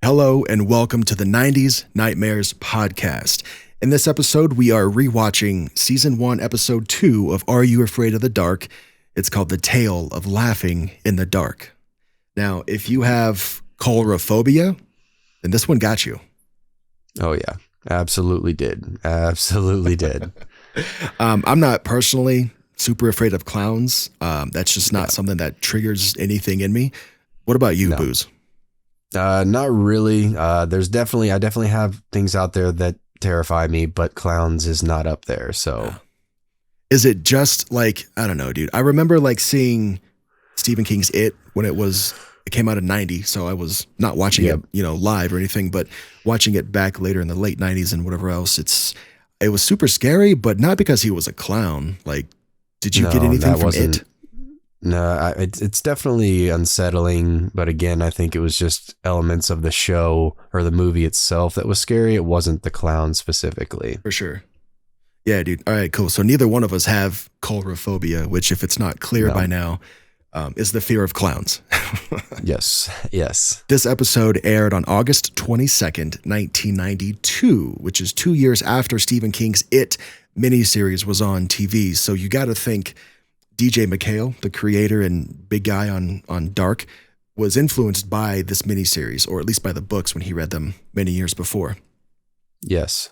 Hello and welcome to the 90s Nightmares podcast. In this episode, we are rewatching season 1, episode 2 of Are You Afraid of the Dark? It's called The Tale of Laughing in the Dark. Now, if you have coulrophobia, then this one got you. Oh yeah, absolutely did. Absolutely did. I'm not personally super afraid of clowns. That's just not something that triggers anything in me. What about you, Booze? Not really. I definitely have things out there that terrify me, but clowns is not up there. So is it just like, I don't know, dude. I remember like seeing Stephen King's It when it came out in 90. So I was not watching it, live or anything, but watching it back later in the late 90s and whatever else. It was super scary, but not because he was a clown. Like, did you get anything from it? No, it's definitely unsettling, but again, I think it was just elements of the show or the movie itself that was scary. It wasn't the clown specifically. For sure. Yeah, dude. All right, cool. So neither one of us have coulrophobia, which, if it's not clear by now, is the fear of clowns. Yes. This episode aired on August 22nd, 1992, which is 2 years after Stephen King's It miniseries was on TV. So you got to think DJ McHale, the creator and big guy on Dark, was influenced by this miniseries, or at least by the books when he read them many years before. Yes.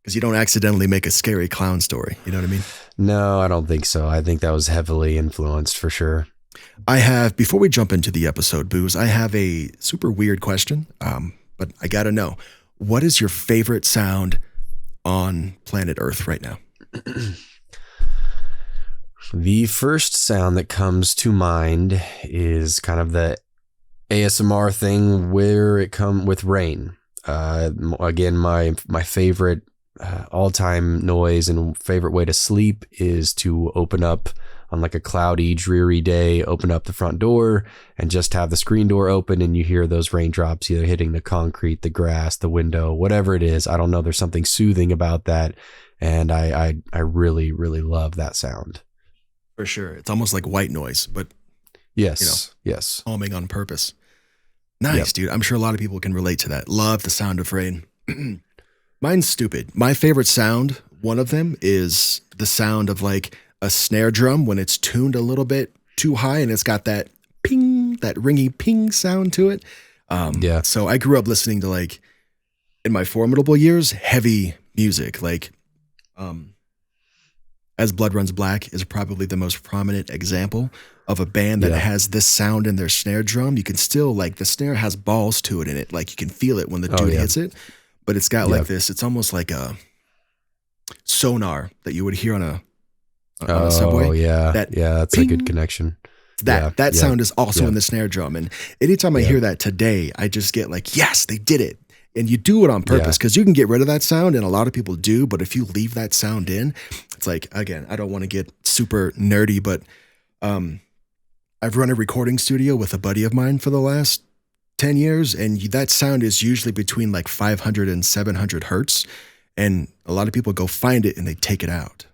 Because you don't accidentally make a scary clown story. You know what I mean? No, I don't think so. I think that was heavily influenced for sure. Before we jump into the episode, Booze, I have a super weird question, but I got to know, what is your favorite sound on planet Earth right now? The first sound that comes to mind is kind of the ASMR thing where it come with rain. Again, my favorite all-time noise and favorite way to sleep is to open up on like a cloudy, dreary day, open up the front door and just have the screen door open and you hear those raindrops either hitting the concrete, the grass, the window, whatever it is. I don't know. There's something soothing about that. And I really, really love that sound. For sure. It's almost like white noise, but yes, calming on purpose. Nice, dude. I'm sure a lot of people can relate to that. Love the sound of rain. Mine's stupid. My favorite sound, one of them, is the sound of like a snare drum when it's tuned a little bit too high and it's got that ping, that ringy ping sound to it. So I grew up listening to, like, in my formidable years, heavy music. Like, As Blood Runs Black is probably the most prominent example of a band that has this sound in their snare drum. You can still, like, the snare has balls to it in it. Like, you can feel it when the dude hits it, but it's got like this. It's almost like a sonar that you would hear on a subway. Oh yeah. That's ping, a good connection. That sound is also in the snare drum. And anytime I hear that today, I just get like, yes, they did it. And you do it on purpose because you can get rid of that sound, and a lot of people do. But if you leave that sound in, it's like, again, I don't want to get super nerdy, but I've run a recording studio with a buddy of mine for the last 10 years, and that sound is usually between like 500 and 700 hertz. And a lot of people go find it and they take it out.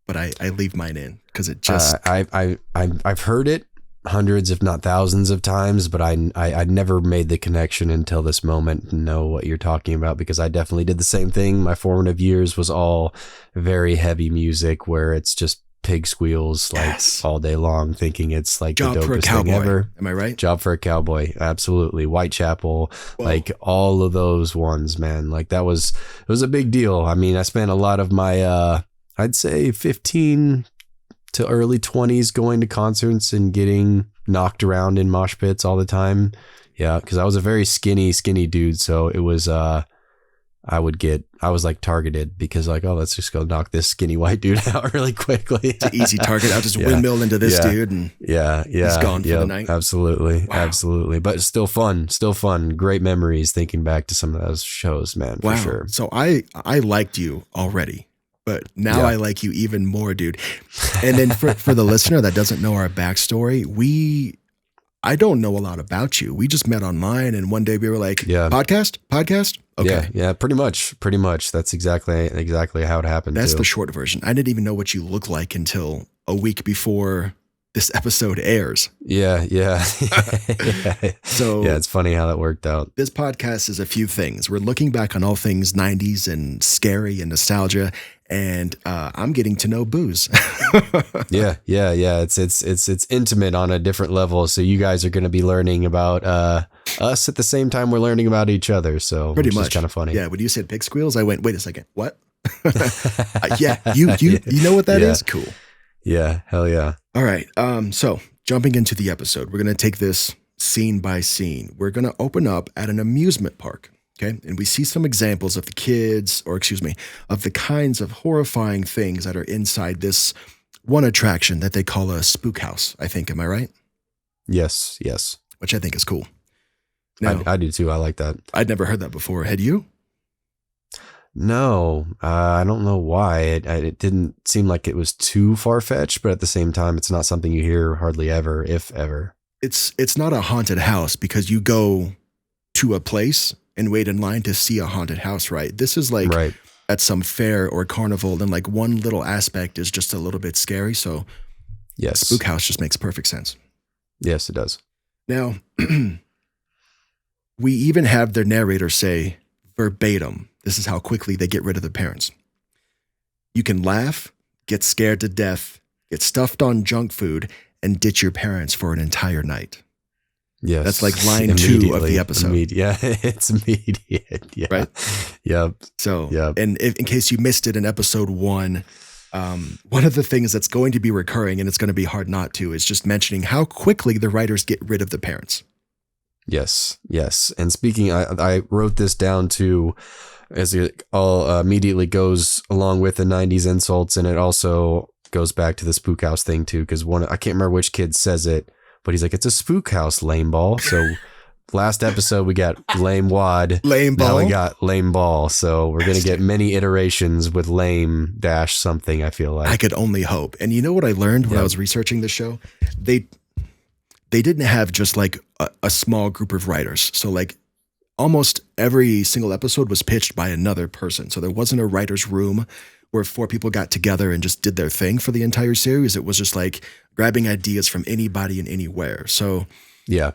But I leave mine in because it just... I've heard it hundreds, if not thousands of times, but I never made the connection until this moment to know what you're talking about, because I definitely did the same thing. My formative years was all very heavy music where it's just pig squeals like all day long, thinking it's like Job the for a dopest Cowboy. thing ever. Am I right? Job for a Cowboy. Absolutely. Whitechapel. Whoa. Like all of those ones, man. Like it was a big deal. I mean, I spent a lot of my, I'd say 15 to early 20s going to concerts and getting knocked around in mosh pits all the time. Yeah, because I was a very skinny dude. So it was, I was like targeted because like, oh, let's just go knock this skinny white dude out really quickly. It's an easy target. I'll just windmill into this dude and he's gone for the night. Absolutely. Wow. Absolutely. But still fun. Great memories thinking back to some of those shows, man, for sure. So I liked you already, but now I like you even more, dude. And then for the listener that doesn't know our backstory, I don't know a lot about you. We just met online, and one day we were like, podcast? Okay. Yeah, pretty much. That's exactly how it happened. That's the short version. I didn't even know what you look like until a week before this episode airs. Yeah. So yeah, it's funny how that worked out. This podcast is a few things. We're looking back on all things 90s and scary and nostalgia, and I'm getting to know Booze. Yeah. It's intimate on a different level. So you guys are going to be learning about us at the same time we're learning about each other. So pretty much kind of funny. Yeah. When you said pig squeals, I went, wait a second, what? Yeah, you know what that is? Cool. Yeah, hell yeah. All right. So jumping into the episode, we're going to take this scene by scene. We're going to open up at an amusement park. Okay. And we see some examples of of the kinds of horrifying things that are inside this one attraction that they call a spook house, I think. Am I right? Yes. Which I think is cool. Now, I do too. I like that. I'd never heard that before. Had you? No, I don't know why. It didn't seem like it was too far-fetched, but at the same time, it's not something you hear hardly ever, if ever. It's not a haunted house because you go to a place and wait in line to see a haunted house, right? This is like at some fair or carnival, and like one little aspect is just a little bit scary. So yes, spook house just makes perfect sense. Yes, it does. Now, we even have their narrator say verbatim, this is how quickly they get rid of the parents. You can laugh, get scared to death, get stuffed on junk food, and ditch your parents for an entire night. Yes. That's like line 2 of the episode. Yeah, it's immediate. Yeah. Right? Yep. So, and in case you missed it in episode 1, one of the things that's going to be recurring, and it's going to be hard not to, is just mentioning how quickly the writers get rid of the parents. Yes. And speaking, I wrote this down too, as it all immediately goes along with the 90s insults, and it also goes back to the spook house thing too, because I can't remember which kid says it, but he's like, it's a spook house, lame ball. So last episode we got lame wad, lame ball. Now we got lame ball. So we're going to get many iterations with lame dash something, I feel like. I could only hope. And you know what I learned when I was researching the show? They didn't have just like a small group of writers. So like almost every single episode was pitched by another person. So there wasn't a writer's room where 4 people got together and just did their thing for the entire series. It was just like grabbing ideas from anybody and anywhere. So yeah,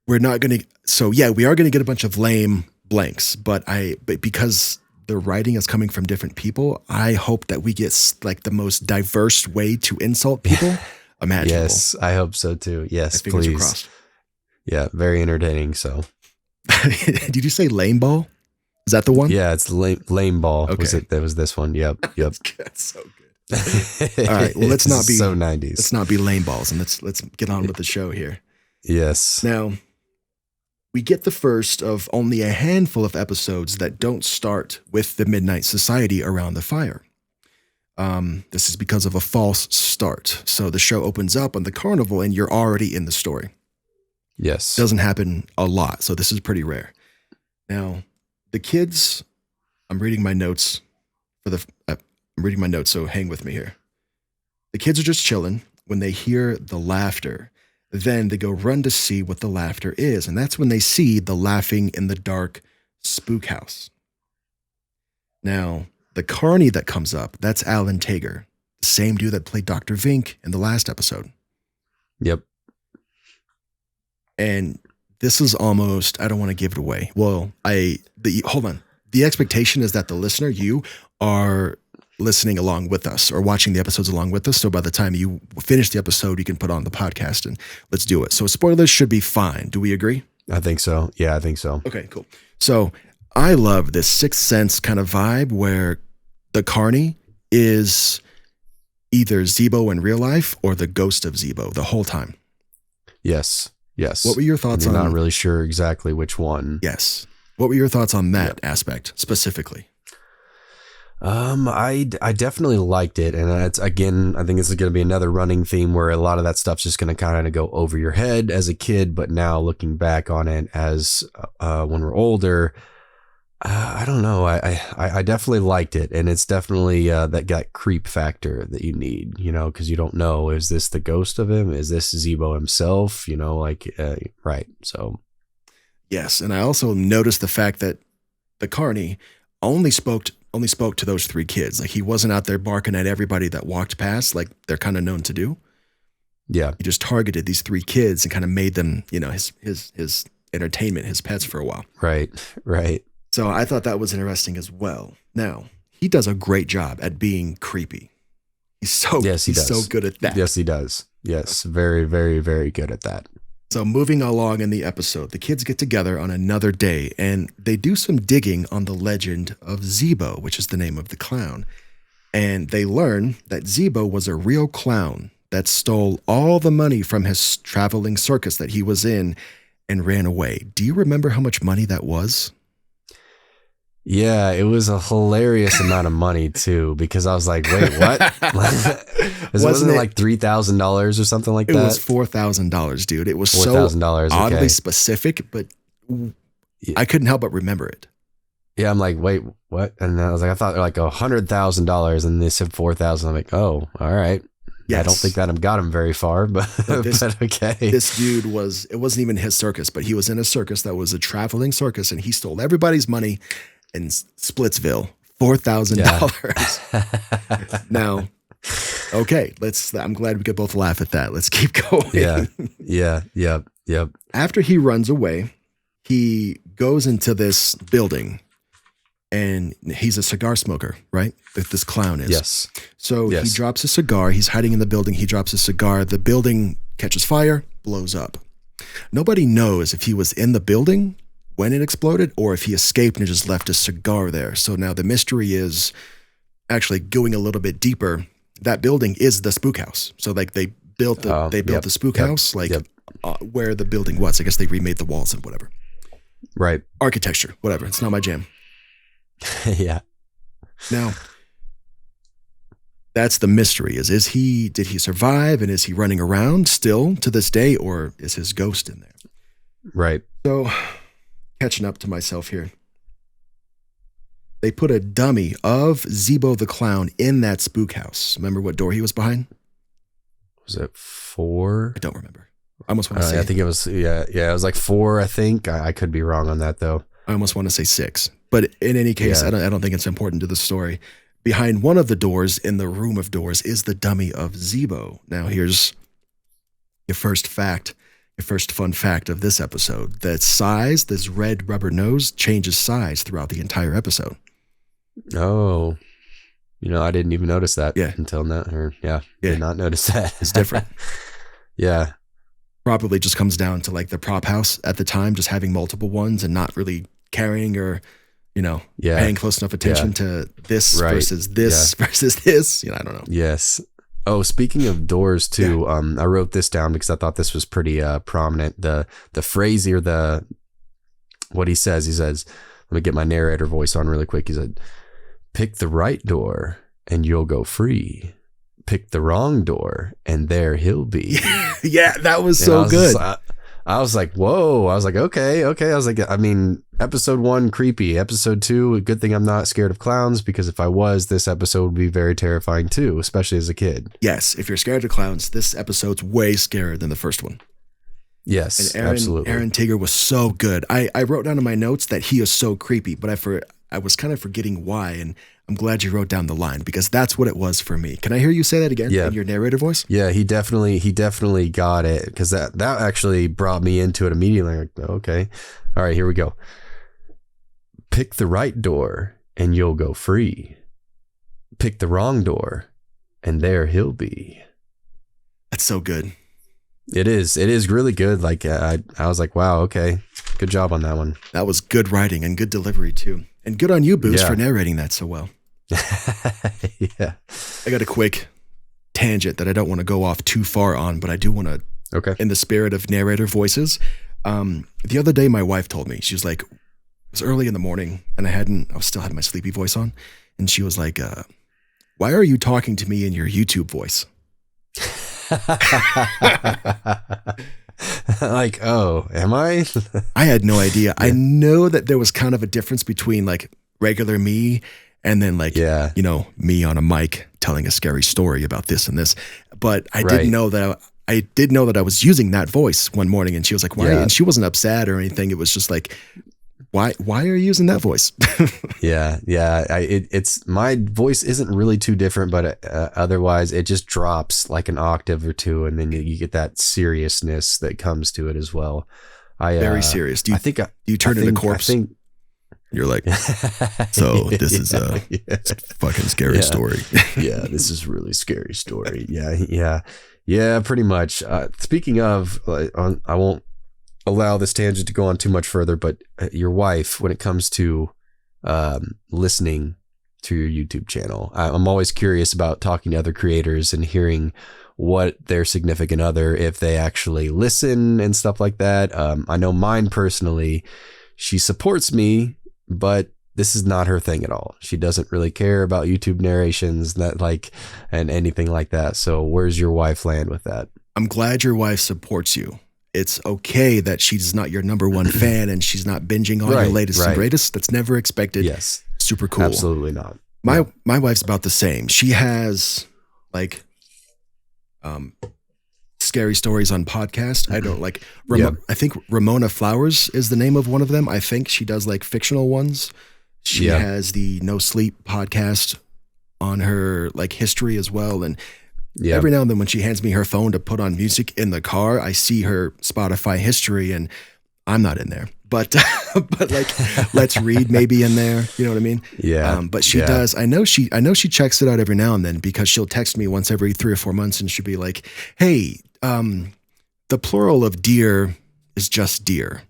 we are going to get a bunch of lame blanks, but because the writing is coming from different people, I hope that we get like the most diverse way to insult people imaginable. Yes, I hope so too. Yes, my fingers please. Are crossed. Yeah, very entertaining. So, did you say lame ball? Is that the one? Yeah, it's lame ball. Okay. That was this one. Yep. That's so good. All right. Well, let's not be so 90s. Let's not be lame balls, and let's get on with the show here. Yes. Now, we get the first of only a handful of episodes that don't start with the Midnight Society around the fire. This is because of a false start. So the show opens up on the carnival, and you're already in the story. Yes. Doesn't happen a lot, so this is pretty rare. Now, the kids, I'm reading my notes so hang with me here. The kids are just chilling when they hear the laughter. Then they go run to see what the laughter is, and that's when they see the laughing in the dark spook house. Now, the carny that comes up, that's Alan Tager, the same dude that played Dr. Vink in the last episode. Yep. And this is almost, I don't want to give it away. Well, hold on. The expectation is that the listener, you are listening along with us or watching the episodes along with us. So by the time you finish the episode, you can put on the podcast and let's do it. So spoilers should be fine. Do we agree? I think so. Yeah, I think so. Okay, cool. So I love this Sixth Sense kind of vibe where the carny is either Zeebo in real life or the ghost of Zeebo the whole time. Yes. What were your thoughts on? I'm not really sure exactly which one. Yes. What were your thoughts on that aspect specifically? I definitely liked it, and it's again, I think this is going to be another running theme where a lot of that stuff's just going to kind of go over your head as a kid, but now looking back on it as when we're older, I don't know. I definitely liked it, and it's definitely that creep factor that you need, because you don't know, is this the ghost of him? Is this Zeebo himself? Right. So. Yes, and I also noticed the fact that the carny only spoke to those 3 kids. Like he wasn't out there barking at everybody that walked past, like they're kind of known to do. Yeah. He just targeted these 3 kids and kind of made them, his entertainment, his pets for a while. Right. So I thought that was interesting as well. Now, he does a great job at being creepy. He's so good at that. Yes, he does. Yes, very, very, very good at that. So moving along in the episode, the kids get together on another day and they do some digging on the legend of Zeebo, which is the name of the clown. And they learn that Zeebo was a real clown that stole all the money from his traveling circus that he was in and ran away. Do you remember how much money that was? Yeah, it was a hilarious amount of money too, because I was like, wait, what? Wasn't it like $3,000 or something like that? It was $4,000, dude. It was $4,000, so oddly specific, but I couldn't help but remember it. Yeah, I'm like, wait, what? And I was like, I thought like $100,000, and they said 4,000. I'm like, oh, all right. Yes. I don't think that got him very far, but okay. This dude it wasn't even his circus, but he was in a circus that was a traveling circus, and he stole everybody's money in Splitsville, $4,000. Now, okay, I'm glad we could both laugh at that. Let's keep going. Yep. After he runs away, he goes into this building, and he's a cigar smoker, right? This clown is. Yes. So he drops a cigar. He's hiding in the building. He drops a cigar. The building catches fire, blows up. Nobody knows if he was in the building when it exploded or if he escaped and just left a cigar there. So now the mystery is actually going a little bit deeper. That building is the spook house. So like they built the spook house where the building was. I guess they remade the walls and whatever. Right. Architecture, whatever. It's not my jam. Yeah. Now, that's the mystery. Did he survive, and is he running around still to this day, or is his ghost in there? Right. So, catching up to myself here. They put a dummy of Zeebo the clown in that spook house. Remember what door he was behind? Was it 4? I don't remember. I almost want to say. I think it was, it was like 4, I think. I could be wrong on that, though. I almost want to say 6. But in any case, I don't think it's important to the story. Behind one of the doors in the room of doors is the dummy of Zeebo. Now, here's your first fun fact of this episode. That size, this red rubber nose, changes size throughout the entire episode. Oh, I didn't even notice that until now. Did not notice that. It's different. Yeah. Probably just comes down to like the prop house at the time, just having multiple ones and not really caring or, paying close enough attention to this versus this versus this. I don't know. Yes. Oh, speaking of doors too, I wrote this down because I thought this was pretty prominent. The phrase here, what he says, let me get my narrator voice on really quick. He said, pick the right door and you'll go free. Pick the wrong door and there he'll be. Yeah, that was so good. I was like, whoa. I was like, okay. I was like, episode 1, creepy. Episode 2, good thing I'm not scared of clowns, because if I was, this episode would be very terrifying too, especially as a kid. Yes, if you're scared of clowns, this episode's way scarier than the first one. Yes, and absolutely. Aaron Tigger was so good. I wrote down in my notes that he is so creepy, but I was kind of forgetting why, and I'm glad you wrote down the line, because that's what it was for me. Can I hear you say that again in your narrator voice? Yeah, he definitely got it, because that actually brought me into it immediately. Like, okay, all right, here we go. Pick the right door and you'll go free. Pick the wrong door and there he'll be. That's so good. It is really good. Like I was like, wow, okay, good job on that one. That was good writing and good delivery too, and good on you, Booze, for narrating that so well. Yeah, I got a quick tangent that I don't want to go off too far on, but I do want to. Okay. In the spirit of narrator voices, the other day my wife told me, she was like, it was early in the morning and I still had my sleepy voice on, and she was like, "Why are you talking to me in your YouTube voice?" Like, oh, am I? I had no idea. I know that there was kind of a difference between like regular me and then like, me on a mic telling a scary story about this and this. But I didn't know that I did know that I was using that voice one morning, and she was like, why? Yeah. And she wasn't upset or anything. It was just like, Why are you using that voice? Yeah. It's my voice isn't really too different, but otherwise it just drops like an octave or two, and then you get that seriousness that comes to it as well. Very serious. Do you turn into a corpse? You're like, so this is a fucking scary story. Yeah, this is a really scary story. Yeah, pretty much. Speaking of, I won't allow this tangent to go on too much further, but your wife, when it comes to listening to your YouTube channel, I'm always curious about talking to other creators and hearing what their significant other, if they actually listen and stuff like that. I know mine personally, she supports me, but this is not her thing at all. She doesn't really care about YouTube narrations and anything like that. So where's your wife land with that? I'm glad your wife supports you. It's okay that she's not your number one fan and she's not binging on your latest and greatest. That's never expected. Yes. Super cool. Absolutely not. My wife's about the same. She has scary stories on podcast. I don't like I think Ramona Flowers is the name of one of them. I think she does like fictional ones. She has the No Sleep podcast on her like history as well. And every now and then when she hands me her phone to put on music in the car, I see her Spotify history and I'm not in there. But like Let's Read maybe in there. You know what I mean? Yeah. But she does. I know she checks it out every now and then because she'll text me once every 3 or 4 months and she'll be like, hey, the plural of deer is just deer.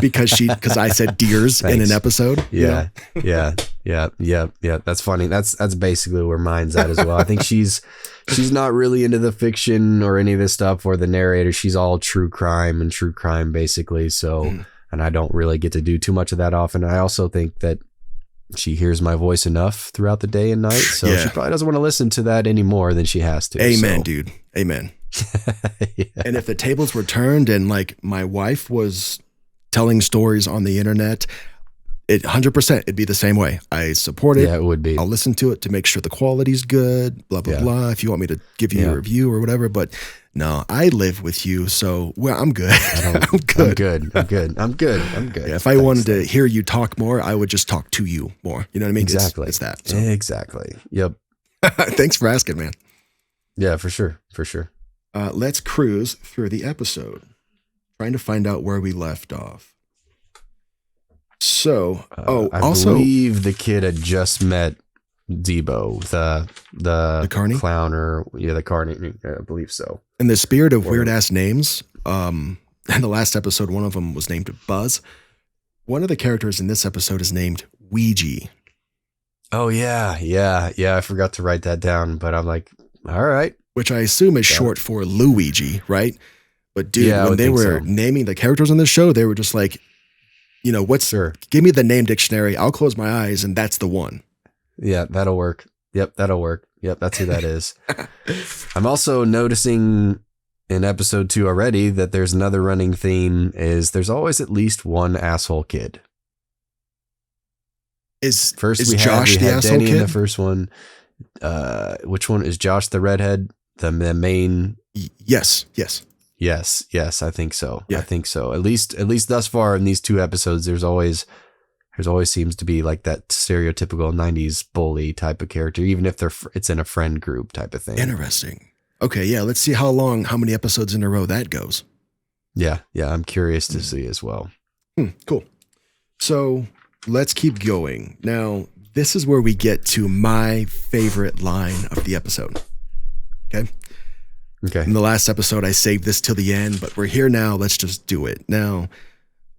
because I said deers in an episode. Yeah. That's funny. That's basically where mine's at as well. I think she's not really into the fiction or any of this stuff or the narrator. She's all true crime basically. So, and I don't really get to do too much of that often. I also think that she hears my voice enough throughout the day and night. So she probably doesn't want to listen to that any more than she has to. Amen, dude. Amen. And if the tables were turned and like my wife was telling stories on the internet, 100% it'd be the same way. I support it. Yeah, it would be. I'll listen to it to make sure the quality's good, blah, blah, blah. If you want me to give you a review or whatever, but no, I live with you. So I'm good. I'm good. I'm good. Yeah, if I wanted to hear you talk more, I would just talk to you more. You know what I mean? Exactly. It's that. So. Exactly. Yep. Thanks for asking, man. Yeah, for sure. Let's cruise through the episode, trying to find out where we left off. So, I believe the kid had just met Zeebo, the carny clown, or the carny. I believe so. In the spirit of weird ass names, in the last episode, one of them was named Buzz. One of the characters in this episode is named Ouija. Oh yeah. I forgot to write that down, but I'm like, all right. Which I assume is short for Luigi, right? But dude, when they were naming the characters on this show, they were just like, give me the name dictionary. I'll close my eyes and that's the one. Yeah, that'll work. Yep, that'll work. Yep, that's who that is. I'm also noticing in episode 2 already that there's another running theme is there's always at least one asshole kid. Is Josh the asshole Danny kid? In the first one. Which one is Josh the redhead? The main? Yes. Yes, I think so. Yeah. I think so. At least thus far in these 2 episodes, there's always seems to be like that stereotypical 90s bully type of character, even if it's in a friend group type of thing. Interesting. Okay, yeah, let's see how many episodes in a row that goes. Yeah, I'm curious to see as well. Cool. So let's keep going. Now, this is where we get to my favorite line of the episode. Okay. In the last episode, I saved this till the end, but we're here now. Let's just do it. Now,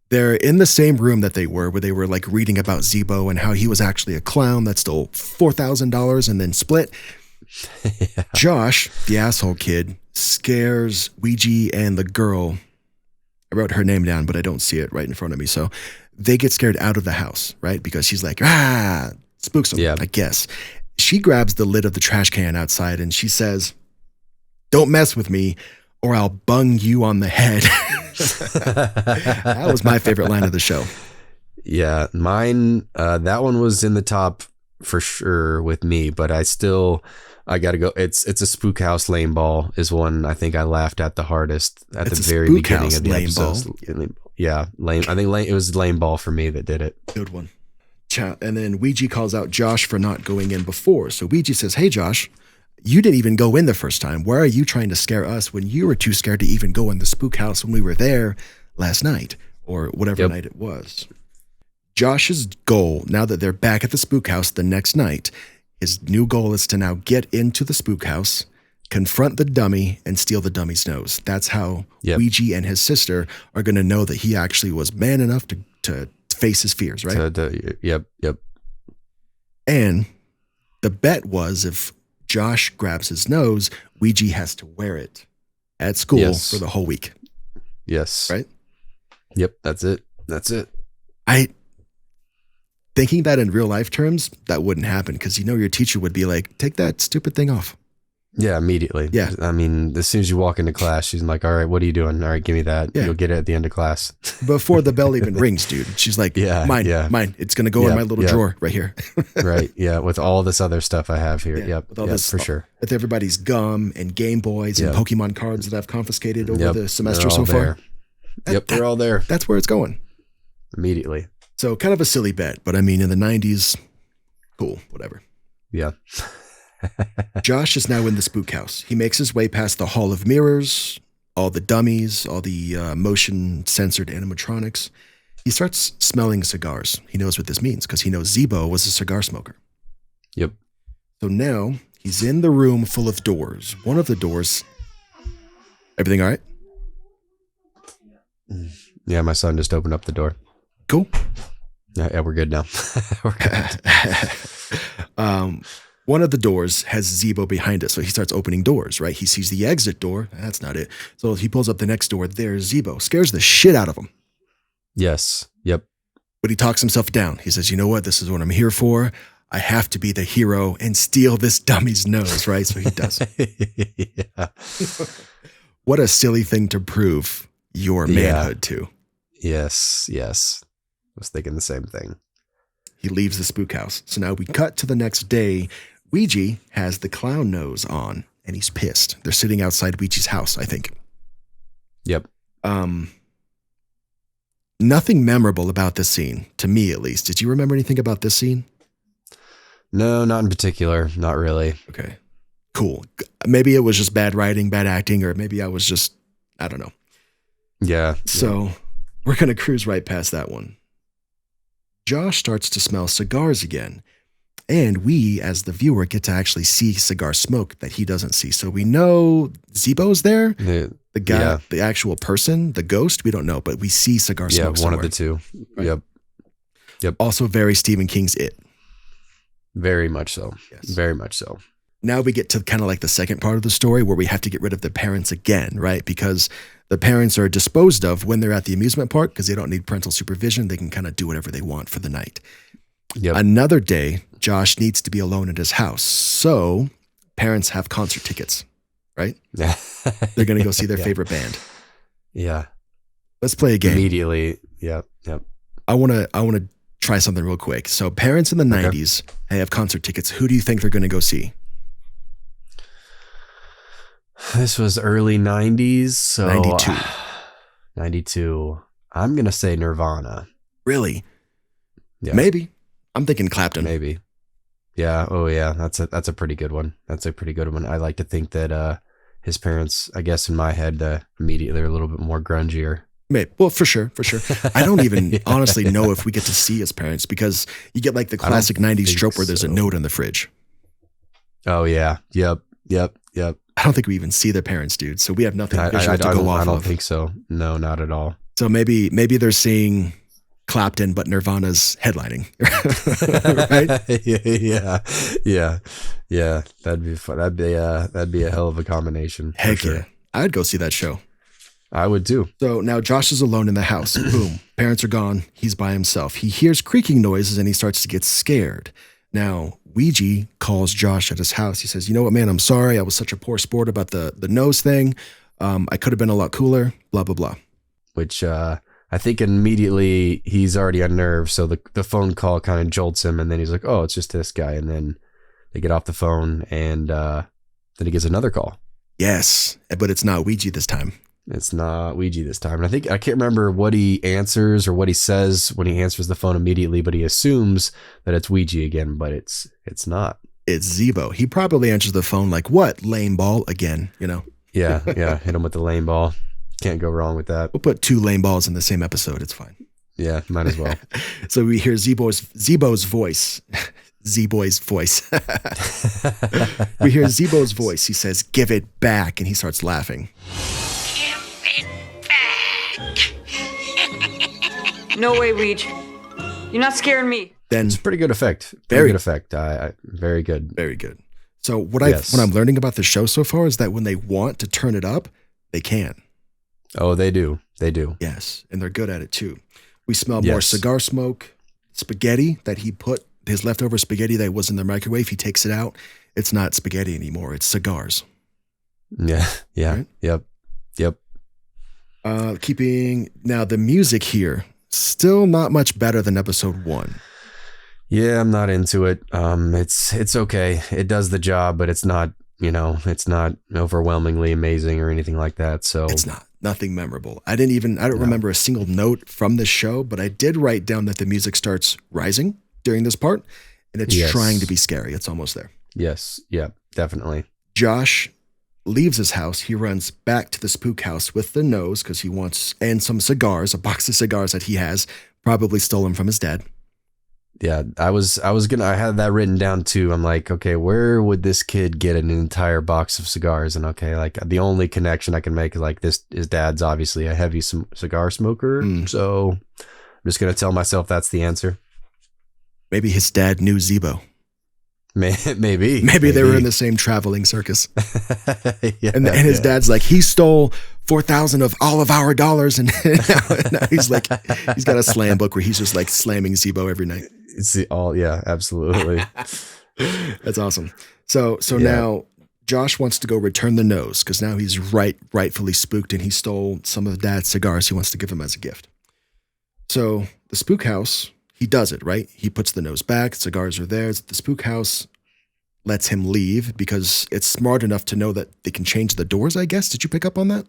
they're in the same room that where they were like reading about Zeebo and how he was actually a clown that stole $4,000 and then split. Yeah. Josh, the asshole kid, scares Ouija and the girl. I wrote her name down, but I don't see it right in front of me. So they get scared out of the house, right? Because she's like, spooks them, I guess. She grabs the lid of the trash can outside and she says, "Don't mess with me or I'll bung you on the head." That was my favorite line of the show. Yeah, mine, that one was in the top for sure with me, but I got to go. It's a Spook House lame ball is one I think I laughed at the hardest at the very beginning of the episode. Yeah, lame. I think it was lame ball for me that did it. Good one. And then Ouija calls out Josh for not going in before. So Ouija says, hey, Josh, you didn't even go in the first time. Why are you trying to scare us when you were too scared to even go in the spook house when we were there last night or whatever night it was? Josh's goal, now that they're back at the spook house the next night, his new goal is to now get into the spook house, confront the dummy, and steal the dummy's nose. That's how Ouija and his sister are going to know that he actually was man enough to face his fears, right? Yep. And the bet was if Josh grabs his nose, Ouija has to wear it at school for the whole week. Yes. Right? Yep, that's it. Thinking that in real life terms, that wouldn't happen because your teacher would be like, take that stupid thing off. Yeah, immediately. Yeah. I mean, as soon as you walk into class, she's like, all right, what are you doing? All right, give me that. Yeah. You'll get it at the end of class. Before the bell even rings, dude. She's like, mine. It's going to go in my little drawer right here. Right. Yeah. With all this other stuff I have here. Yeah. With all this, for sure. With everybody's gum and Game Boys and Pokemon cards that I've confiscated over the semester so far. They're all there. That's where it's going. Immediately. So kind of a silly bet, but I mean, in the 90s, cool, whatever. Yeah. Josh is now in the spook house. He makes his way past the Hall of Mirrors, all the dummies, all the motion-censored animatronics. He starts smelling cigars. He knows what this means because he knows Zeebo was a cigar smoker. Yep. So now he's in the room full of doors. One of the doors... Everything all right? Yeah, my son just opened up the door. Cool. Yeah, we're good now. We're good. One of the doors has Zeebo behind it, so he starts opening doors, right? He sees the exit door. That's not it. So he pulls up the next door. There's Zeebo. Scares the shit out of him. Yes. Yep. But he talks himself down. He says, you know what? This is what I'm here for. I have to be the hero and steal this dummy's nose, right? So he does. Yeah. What a silly thing to prove your manhood to. Yes. I was thinking the same thing. He leaves the spook house. So now we cut to the next day. Ouija has the clown nose on, and he's pissed. They're sitting outside Ouija's house, I think. Yep. Nothing memorable about this scene, to me at least. Did you remember anything about this scene? No, not in particular. Not really. Okay. Cool. Maybe it was just bad writing, bad acting, or maybe I don't know. Yeah. So we're going to cruise right past that one. Josh starts to smell cigars again. And we, as the viewer, get to actually see cigar smoke that he doesn't see. So we know Zeebo's there. The guy, the actual person, the ghost, we don't know, but we see cigar smoke somewhere. One of the two. Right? Yep. Also very Stephen King's It. Very much so. Yes. Very much so. Now we get to kind of like the second part of the story where we have to get rid of the parents again, right? Because the parents are disposed of when they're at the amusement park because they don't need parental supervision. They can kind of do whatever they want for the night. Yep. Another day, Josh needs to be alone at his house. So parents have concert tickets, right? They're going to go see their favorite band. Yeah. Let's play a game. Immediately. Yep. I want to try something real quick. So parents in the 90s, they have concert tickets. Who do you think they're going to go see? This was early 90s. So 92. 92. I'm going to say Nirvana. Really? Yeah. Maybe. I'm thinking Clapton. Maybe. Yeah. Oh, yeah. That's a pretty good one. That's a pretty good one. I like to think that his parents, I guess in my head, immediately are a little bit more grungier. Maybe. Well, for sure. I don't even honestly know if we get to see his parents because you get like the classic 90s trope where there's a note in the fridge. Oh, yeah. Yep. I don't think we even see their parents, dude. So we have nothing visual to go off of. I don't think so. No, not at all. So maybe they're seeing Clapton, but Nirvana's headlining, right? Yeah. That'd be fun. That'd be a hell of a combination. Heck yeah. I'd go see that show. I would too. So now Josh is alone in the house. Boom. Parents are gone. He's by himself. He hears creaking noises and he starts to get scared. Now, Ouija calls Josh at his house. He says, you know what, man, I'm sorry. I was such a poor sport about the nose thing. I could have been a lot cooler, blah, blah, blah. Which I think immediately he's already unnerved. So the phone call kind of jolts him. And then he's like, oh, it's just this guy. And then they get off the phone and then he gets another call. Yes, but it's not Ouija this time. It's not Ouija this time. And I can't remember what he answers or what he says when he answers the phone immediately, but he assumes that it's Ouija again, but it's not. It's Zeebo. He probably answers the phone like, what? Lame ball again, Yeah. Hit him with the lame ball. Can't go wrong with that. We'll put 2 lame balls in the same episode. It's fine. Yeah, might as well. So we hear Zeebo's voice. Z-Boy's voice. We hear Zeebo's voice. He says, give it back. And he starts laughing. Give it back. No way, Weege. You're not scaring me. Then it's a pretty good effect. Very good effect. Very good. Very good. So what I'm learning about the show so far is that when they want to turn it up, they can. Oh, they do. They do. Yes. And they're good at it too. We smell more cigar smoke, spaghetti that he put, his leftover spaghetti that was in the microwave. He takes it out. It's not spaghetti anymore. It's cigars. Yeah. Right? Yep. Keeping now the music here, still not much better than episode 1. Yeah, I'm not into it. It's okay. It does the job, but it's not, it's not overwhelmingly amazing or anything like that. So it's nothing memorable. I don't remember a single note from this show, but I did write down that the music starts rising during this part, and it's trying to be scary. It's almost there. Yes. Yeah, definitely. Josh leaves his house. He runs back to the spook house with the nose because he wants, and some cigars, a box of cigars that he has, probably stolen from his dad. Yeah, I had that written down too. I'm like, okay, where would this kid get an entire box of cigars? And okay, like the only connection I can make is like his dad's obviously a heavy cigar smoker. So I'm just going to tell myself that's the answer. Maybe his dad knew Zeebo. Maybe they were in the same traveling circus. And his yeah. dad's like, he stole 4,000 of all of our dollars. And now he's like, he's got a slam book where he's just like slamming Zeebo every night. Absolutely. That's awesome. So now Josh wants to go return the nose because now he's rightfully spooked and he stole some of Dad's cigars he wants to give him as a gift. So the spook house, he does it, right? He puts the nose back, cigars are there. The spook house lets him leave because it's smart enough to know that they can change the doors, I guess. Did you pick up on that?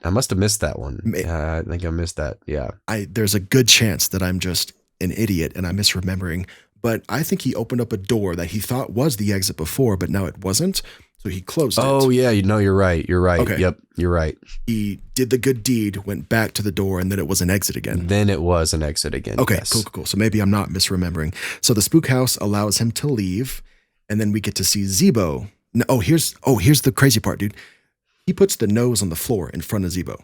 I must have missed that one. I think I missed that. Yeah. There's a good chance that I'm just an idiot and I'm misremembering, but I think he opened up a door that he thought was the exit before, but now it wasn't. So he closed it. Oh yeah. You're right. Okay. Yep. You're right. He did the good deed, went back to the door, and then it was an exit again. Okay. Yes. Cool. So maybe I'm not misremembering. So the spook house allows him to leave, and then we get to see Zeebo. Here's the crazy part, dude. He puts the nose on the floor in front of Zeebo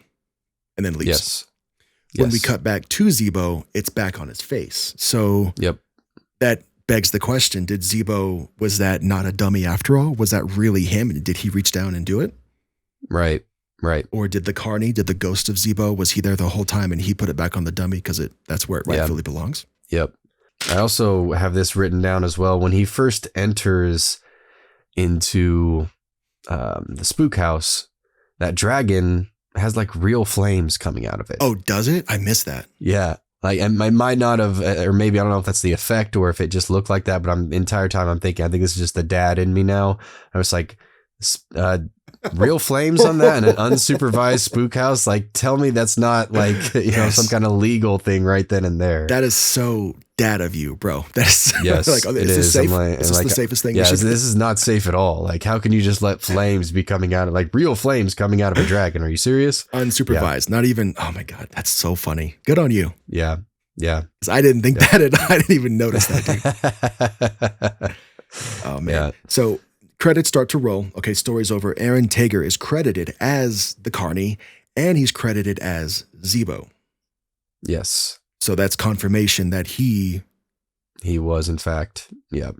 and then leaves. Yes. When we cut back to Zeebo, it's back on his face. So that begs the question, was that not a dummy after all? Was that really him? And did he reach down and do it? Right. Or did the ghost of Zeebo, was he there the whole time and he put it back on the dummy because that's where it rightfully belongs? Yep. I also have this written down as well. When he first enters into the spook house, that dragon has like real flames coming out of it. Oh, does it? I missed that. Yeah. Like, I might not have, or maybe I don't know if that's the effect or if it just looked like that, but the entire time I'm thinking, I think this is just the dad in me now. I was like, real flames on that in an unsupervised spook house. Like, tell me that's not like, some kind of legal thing right then and there. That is so dad of you, bro. That's like, is this safe? Is this the safest thing? Yeah, this is not safe at all. Like, how can you just let flames be coming out of, like, real flames coming out of a dragon? Are you serious? Unsupervised. Not even, oh my God, that's so funny. Good on you. Yeah. I didn't think that, I didn't even notice that, dude. Oh man. Yeah. So credits start to roll. Okay, story's over. Aaron Tager is credited as the Carney, and he's credited as Zeebo. Yes. So that's confirmation that he was, in fact, yeah.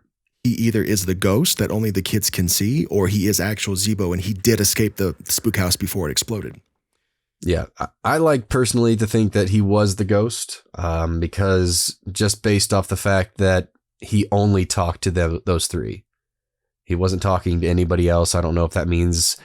He either is the ghost that only the kids can see, or he is actual Zeebo, and he did escape the spook house before it exploded. Yeah, I like personally to think that he was the ghost, because just based off the fact that he only talked to those three. He wasn't talking to anybody else. I don't know if that means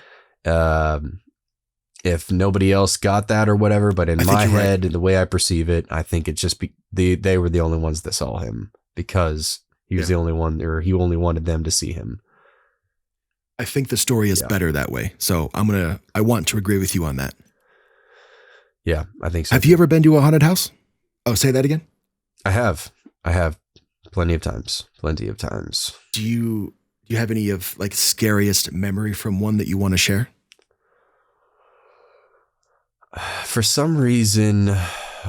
if nobody else got that or whatever, but in my head, the way I perceive it, I think it's just they were the only ones that saw him because he was the only one, or he only wanted them to see him. I think the story is better that way. So I want to agree with you on that. Yeah, I think so. Have you ever been to a haunted house? Oh, say that again. I have plenty of times. Do you have any of like scariest memory from one that you want to share? For some reason,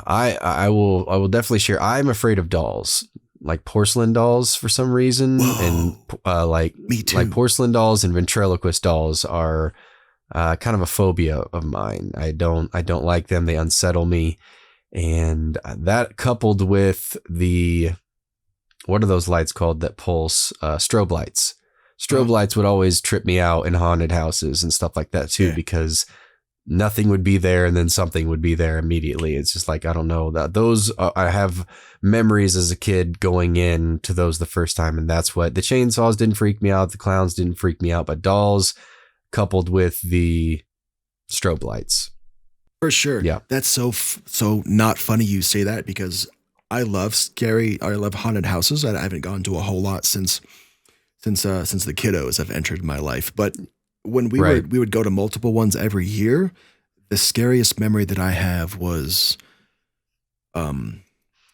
I will definitely share. I'm afraid of dolls, like porcelain dolls for some reason. Whoa. And like Me too. Like porcelain dolls and ventriloquist dolls are kind of a phobia of mine. I don't like them. They unsettle me. And that coupled with what are those lights called that pulse? Strobe lights. Strobe lights would always trip me out in haunted houses and stuff like that too, because nothing would be there and then something would be there immediately. It's just like, I don't know, that those I have memories as a kid going in to those the first time. And that's what the chainsaws didn't freak me out. The clowns didn't freak me out, but dolls coupled with the strobe lights. For sure. Yeah. That's so not funny you say that, because I love haunted houses. I haven't gone to a whole lot since the kiddos have entered my life. But when we would go to multiple ones every year, the scariest memory that I have was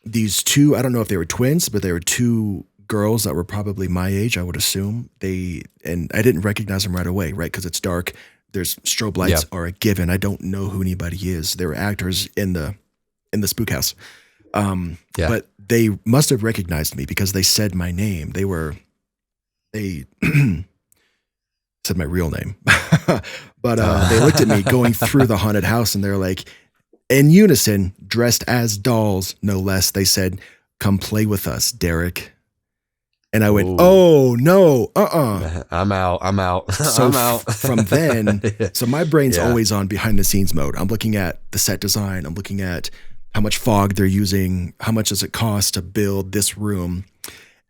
these two, I don't know if they were twins, but they were two girls that were probably my age, I would assume. And I didn't recognize them right away, right? Because it's dark. There's strobe lights are a given. I don't know who anybody is. They were actors in the spook house. But they must have recognized me because they said my name. They said my real name, but they looked at me going through the haunted house, and they're like, in unison, dressed as dolls, no less. They said, "Come play with us, Darek." And I went, "Oh no, I'm out. So I'm out." From then, so my brain's always on behind the scenes mode. I'm looking at the set design. I'm looking at how much fog they're using. How much does it cost to build this room?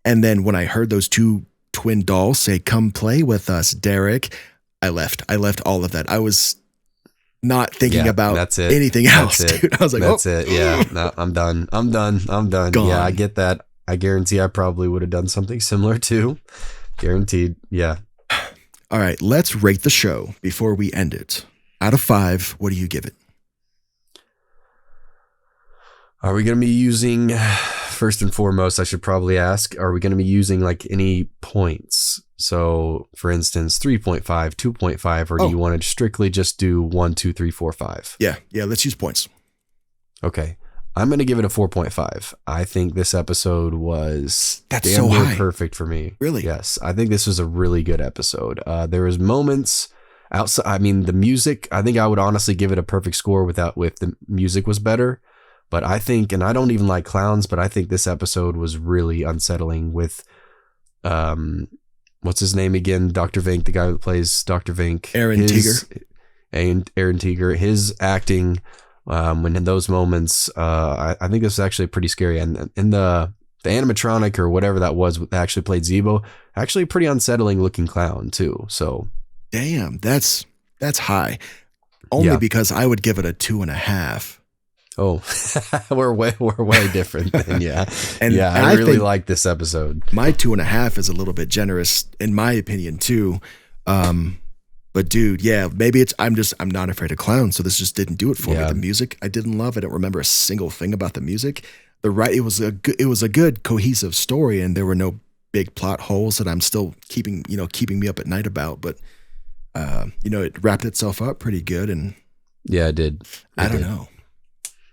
And then when I heard those two twin dolls say, "Come play with us, Darek," I left all of that. I was not thinking about anything else, dude. I was like, that's it. Yeah, no, I'm done. Gone. Yeah, I get that. I guarantee I probably would have done something similar too. Guaranteed. Yeah. All right, let's rate the show before we end it. Out of 5, what do you give it? Are we going to be using, first and foremost, I should probably ask, are we going to be using like any points? So for instance, 3.5, 2.5, or do you want to strictly just do 1, 2, 3, 4, 5? Yeah, let's use points. Okay. I'm going to give it a 4.5. I think this episode was That's so high. Perfect for me. Really? Yes. I think this was a really good episode. There was moments outside. I mean, the music, I think I would honestly give it a perfect score if the music was better. But I think, and I don't even like clowns, but I think this episode was really unsettling with, what's his name again? Dr. Vink, the guy that plays Dr. Vink. Aaron Teager. His acting, when in those moments, I think this was actually pretty scary. And in the animatronic or whatever that was that actually played Zeebo, actually a pretty unsettling looking clown too. So, damn, that's high. Only because I would give it a 2.5. Oh, we're way different then, And I really like this episode. My 2.5 is a little bit generous in my opinion too. But dude, maybe I'm not afraid of clowns, so this just didn't do it for me. The music I didn't love. I don't remember a single thing about the music. It was a good cohesive story, and there were no big plot holes that I'm still keeping me up at night about. But it wrapped itself up pretty good, and it did. I don't know.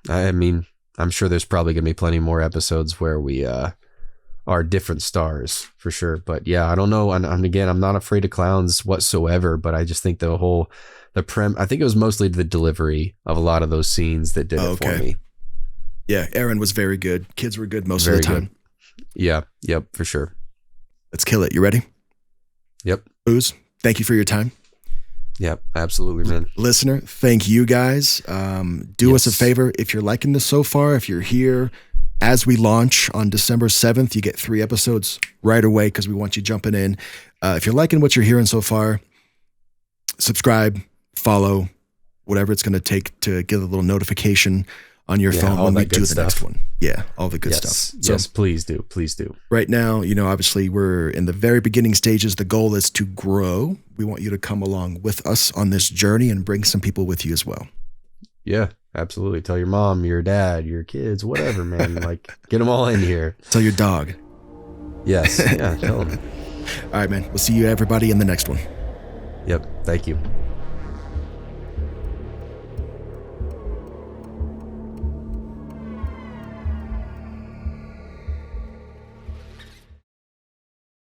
I mean, I'm sure there's probably going to be plenty more episodes where we are different stars for sure. But yeah, I don't know. And again, I'm not afraid of clowns whatsoever, but I just think I think it was mostly the delivery of a lot of those scenes that did it for me. Yeah, Aaron was very good. Kids were good most of the time. Good. Yeah, yep, for sure. Let's kill it. You ready? Yep. Ooze, thank you for your time. Yep, absolutely, man. Listener, thank you guys. Do us a favor. If you're liking this so far, if you're here as we launch on December 7th, you get 3 episodes right away because we want you jumping in. If you're liking what you're hearing so far, subscribe, follow, whatever it's going to take to get a little notification on your phone all when we that good do the stuff. next one. Yeah, all the good Yes. stuff. So Yes, please do. Please do. right now, obviously we're in the very beginning stages. The goal is to grow. We want you to come along with us on this journey and bring some people with you as well. Yeah, absolutely. Tell your mom, your dad, your kids, whatever, man. Like, get them all in here. Tell your dog. Yes. Yeah, tell them. All right, man. We'll see you everybody in the next one. Yep. Thank you.